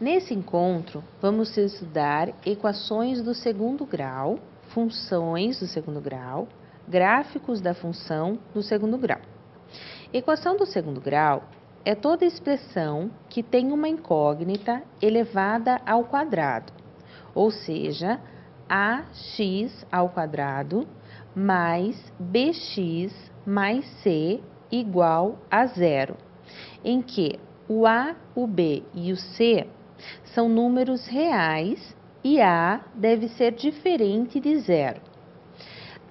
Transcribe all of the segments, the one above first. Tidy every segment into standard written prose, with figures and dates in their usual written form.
Nesse encontro, vamos estudar equações do segundo grau, funções do segundo grau, gráficos da função do segundo grau. Equação do segundo grau é toda expressão que tem uma incógnita elevada ao quadrado, ou seja, ax ao quadrado mais bx mais c igual a zero, em que o a, o b e o c são números reais e a deve ser diferente de zero.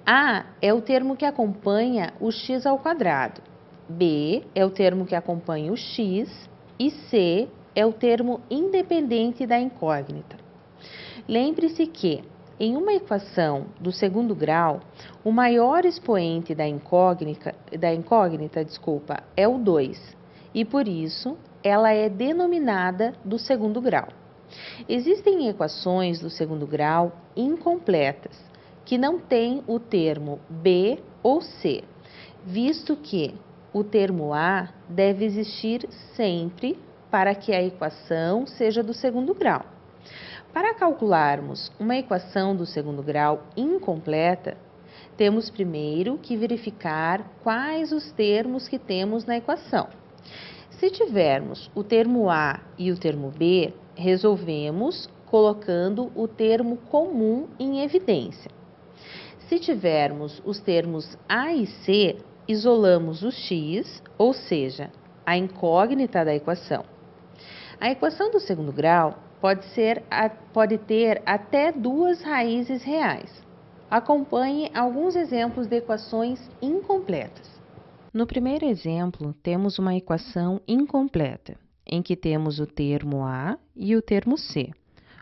A é o termo que acompanha o x ao quadrado, b é o termo que acompanha o x e c é o termo independente da incógnita. Lembre-se que, em uma equação do segundo grau, o maior expoente da incógnita, é o 2, e por isso ela é denominada do segundo grau. Existem equações do segundo grau incompletas, que não têm o termo b ou c, visto que o termo a deve existir sempre para que a equação seja do segundo grau. Para calcularmos uma equação do segundo grau incompleta, temos primeiro que verificar quais os termos que temos na equação. Se tivermos o termo a e o termo b, resolvemos colocando o termo comum em evidência. Se tivermos os termos a e c, isolamos o x, ou seja, a incógnita da equação. A equação do segundo grau pode ter até duas raízes reais. Acompanhe alguns exemplos de equações incompletas. No primeiro exemplo, temos uma equação incompleta, em que temos o termo a e o termo c,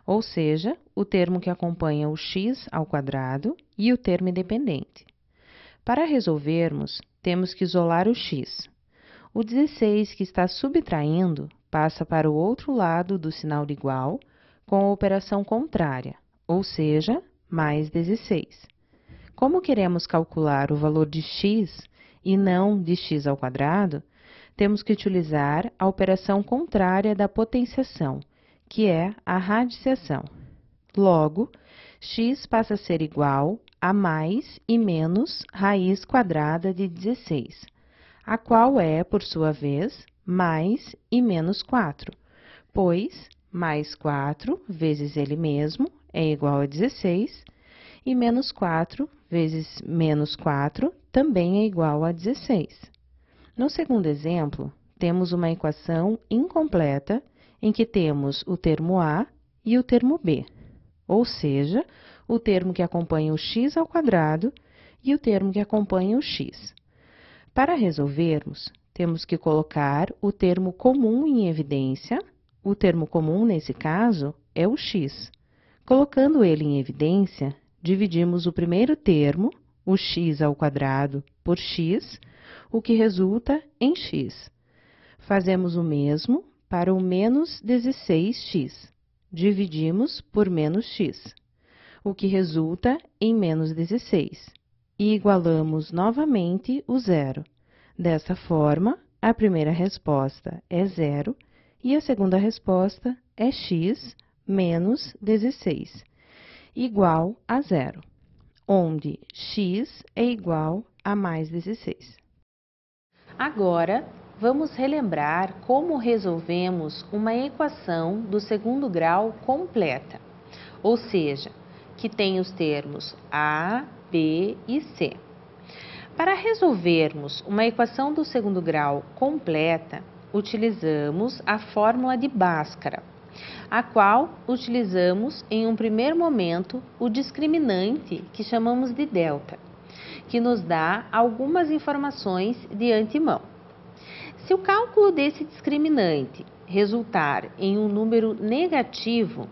ou seja, o termo que acompanha o x ao quadrado e o termo independente. Para resolvermos, temos que isolar o x. O 16 que está subtraindo passa para o outro lado do sinal de igual com a operação contrária, ou seja, mais 16. Como queremos calcular o valor de x e não de x ao quadrado, temos que utilizar a operação contrária da potenciação, que é a radiciação. Logo, x passa a ser igual a mais e menos raiz quadrada de 16, a qual é, por sua vez, mais e menos 4, pois mais 4 vezes ele mesmo é igual a 16, e menos 4 vezes menos 4 também é igual a 16. No segundo exemplo, temos uma equação incompleta em que temos o termo a e o termo b, ou seja, o termo que acompanha o x ao quadrado e o termo que acompanha o x. Para resolvermos, temos que colocar o termo comum em evidência. O termo comum, nesse caso, é o x. Colocando ele em evidência, dividimos o primeiro termo, o x ao quadrado, por x, o que resulta em x. Fazemos o mesmo para o menos 16x. Dividimos por menos x, o que resulta em menos 16. E igualamos novamente o zero. Dessa forma, a primeira resposta é zero e a segunda resposta é x menos 16, igual a zero, onde x é igual a mais 16. Agora, vamos relembrar como resolvemos uma equação do segundo grau completa, ou seja, que tem os termos a, b e c. Para resolvermos uma equação do segundo grau completa, utilizamos a fórmula de Bhaskara, a qual utilizamos em um primeiro momento o discriminante que chamamos de delta, que nos dá algumas informações de antemão. Se o cálculo desse discriminante resultar em um número negativo,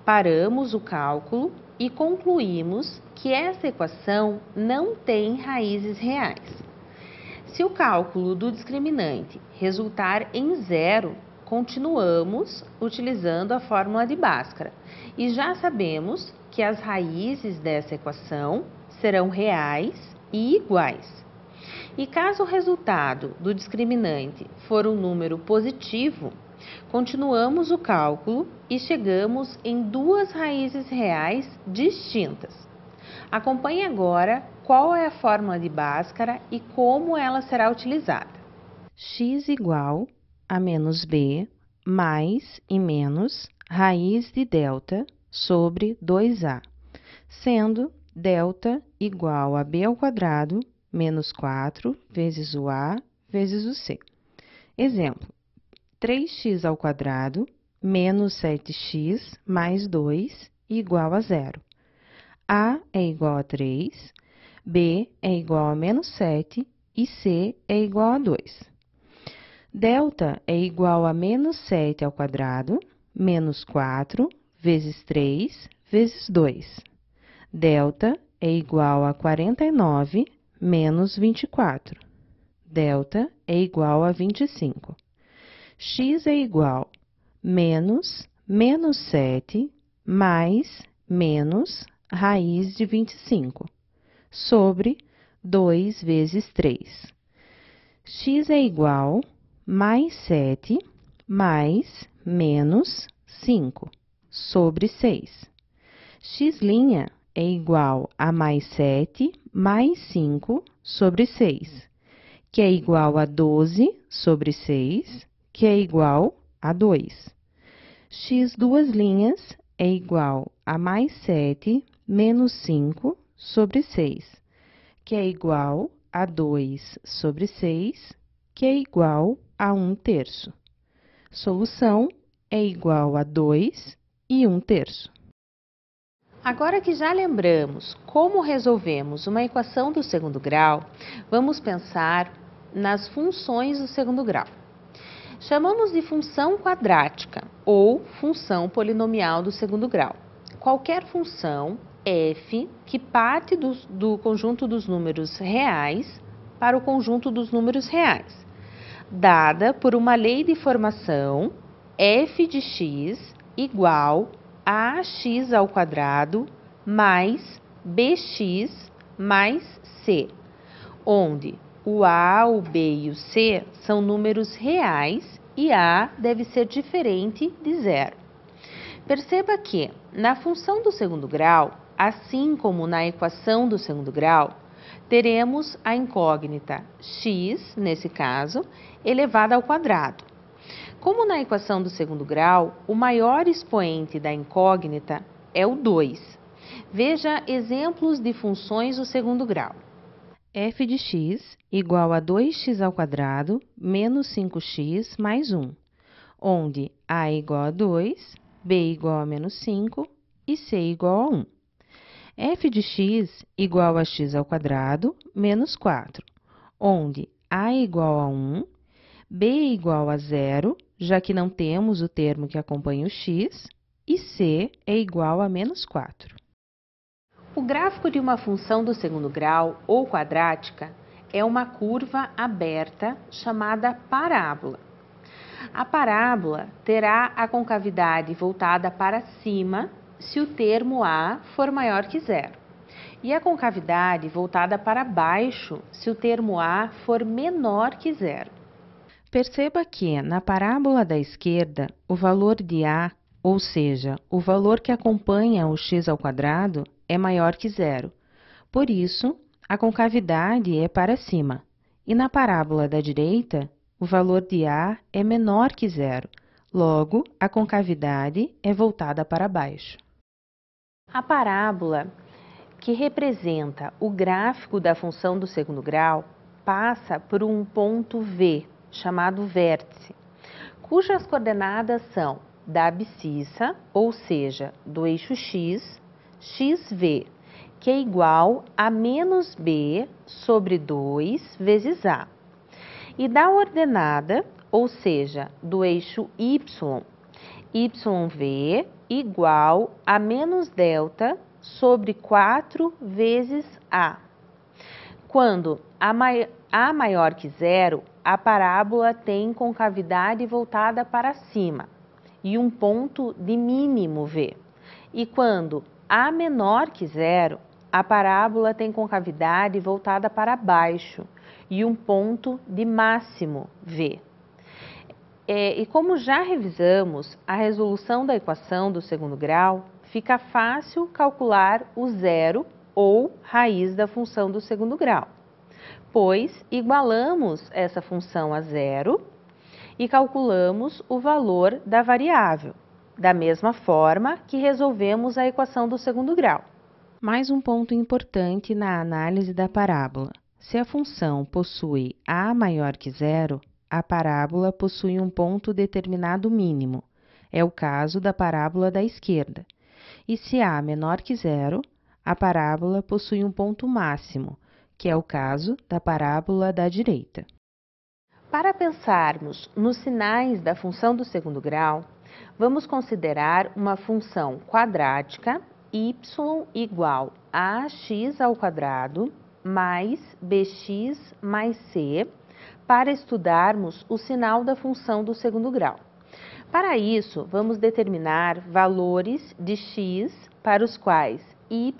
paramos o cálculo e concluímos que essa equação não tem raízes reais. Se o cálculo do discriminante resultar em zero, continuamos utilizando a fórmula de Bhaskara e já sabemos que as raízes dessa equação serão reais e iguais. E caso o resultado do discriminante for um número positivo, Continuamos o cálculo e chegamos em duas raízes reais distintas. Acompanhe agora qual é a fórmula de Bhaskara e como ela será utilizada. X igual a menos b mais e menos raiz de delta sobre 2a, sendo delta igual a b ao quadrado menos 4 vezes o a vezes o c. Exemplo, 3x ao quadrado menos 7x mais 2 igual a 0. A é igual a 3, B é igual a menos 7 e C é igual a 2. Delta é igual a menos 7 ao quadrado, menos 4 vezes 3 vezes 2. Delta é igual a 49 menos 24. Delta é igual a 25. X é igual a menos 7 mais menos raiz de 25 sobre 2 vezes 3. X é igual a mais 7 mais menos 5 sobre 6. X' é igual a mais 7 mais 5 sobre 6, que é igual a 12 sobre 6, que é igual a 2. X duas linhas é igual a mais 7 menos 5 sobre 6, que é igual a 2 sobre 6, que é igual a 1/3. Solução é igual a 2 e 1/3. Agora que já lembramos como resolvemos uma equação do segundo grau, vamos pensar nas funções do segundo grau. Chamamos de função quadrática ou função polinomial do segundo grau. Qualquer função f que parte do conjunto dos números reais para o conjunto dos números reais, dada por uma lei de formação f de x igual a ax ao quadrado mais bx mais c, onde o a, o b e o c são números reais e a deve ser diferente de zero. Perceba que, na função do segundo grau, assim como na equação do segundo grau, teremos a incógnita x, nesse caso, elevada ao quadrado. Como na equação do segundo grau, o maior expoente da incógnita é o 2. Veja exemplos de funções do segundo grau. F de x igual a 2x ao quadrado menos 5x mais 1, onde a é igual a 2, b igual a menos 5 e c igual a 1. F de x igual a x ao quadrado menos 4, onde a é igual a 1, b é igual a 0, já que não temos o termo que acompanha o x, e c é igual a menos 4. O gráfico de uma função do segundo grau ou quadrática é uma curva aberta chamada parábola. A parábola terá a concavidade voltada para cima se o termo a for maior que zero, e a concavidade voltada para baixo se o termo a for menor que zero. Perceba que, na parábola da esquerda, o valor de a, ou seja, o valor que acompanha o x ao quadrado, é maior que zero. Por isso, a concavidade é para cima. E na parábola da direita, o valor de a é menor que zero. Logo, a concavidade é voltada para baixo. A parábola, que representa o gráfico da função do segundo grau, passa por um ponto V, chamado vértice, cujas coordenadas são da abscissa, ou seja, do eixo x, xv, que é igual a menos b sobre 2 vezes a, e da ordenada, ou seja, do eixo y, yv, igual a menos delta sobre 4 vezes a. Quando a maior que zero, a parábola tem concavidade voltada para cima e um ponto de mínimo v. E quando a menor que zero, a parábola tem concavidade voltada para baixo e um ponto de máximo v. E como já revisamos, a resolução da equação do segundo grau, fica fácil calcular o zero ou raiz da função do segundo grau, pois igualamos essa função a zero e calculamos o valor da variável, da mesma forma que resolvemos a equação do segundo grau. Mais um ponto importante na análise da parábola. Se a função possui a maior que zero, a parábola possui um ponto determinado mínimo. É o caso da parábola da esquerda. E se a menor que zero, a parábola possui um ponto máximo, que é o caso da parábola da direita. Para pensarmos nos sinais da função do segundo grau, vamos considerar uma função quadrática y igual a x ao quadrado mais bx mais c, para estudarmos o sinal da função do segundo grau. Para isso, vamos determinar valores de x para os quais y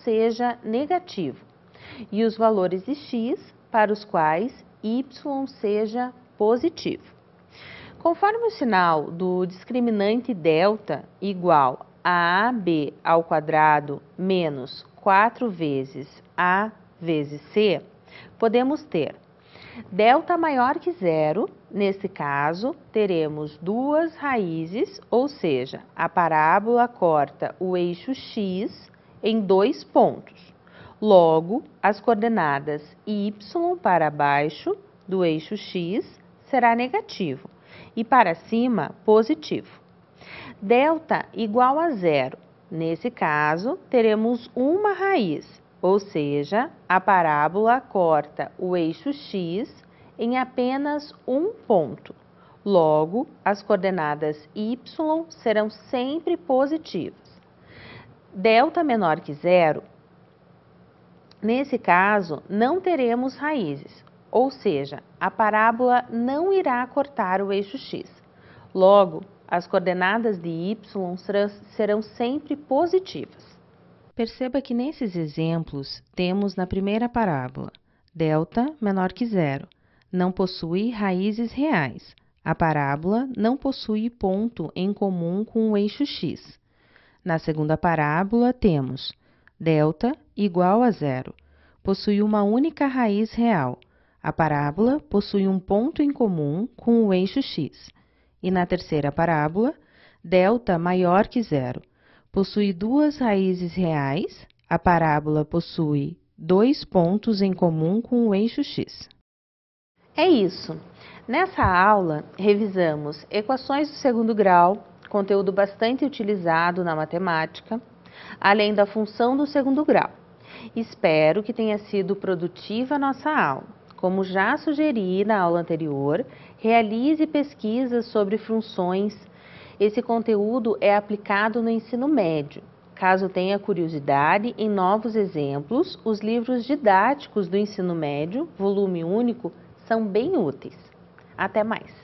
seja negativo e os valores de x para os quais y seja positivo. Conforme o sinal do discriminante delta igual a ab ao quadrado menos 4 vezes a vezes c, podemos ter delta maior que zero. Nesse caso, teremos duas raízes, ou seja, a parábola corta o eixo x em 2 pontos. Logo, as coordenadas y para baixo do eixo x será negativo e para cima positivo. Delta igual a zero. Nesse caso, teremos uma raiz, ou seja, a parábola corta o eixo x em apenas um ponto. Logo, as coordenadas y serão sempre positivas. Delta menor que zero, nesse caso, não teremos raízes, ou seja, a parábola não irá cortar o eixo x. Logo, as coordenadas de y serão sempre positivas. Perceba que nesses exemplos temos na primeira parábola, delta menor que zero, não possui raízes reais. A parábola não possui ponto em comum com o eixo x. Na segunda parábola temos delta igual a zero, possui uma única raiz real. A parábola possui um ponto em comum com o eixo x. E na terceira parábola, delta maior que zero, possui duas raízes reais. A parábola possui 2 pontos em comum com o eixo x. É isso. Nessa aula, revisamos equações do segundo grau, conteúdo bastante utilizado na matemática, além da função do segundo grau. Espero que tenha sido produtiva a nossa aula. Como já sugeri na aula anterior, realize pesquisas sobre funções. Esse conteúdo é aplicado no ensino médio. Caso tenha curiosidade em novos exemplos, os livros didáticos do ensino médio, volume único, são bem úteis. Até mais!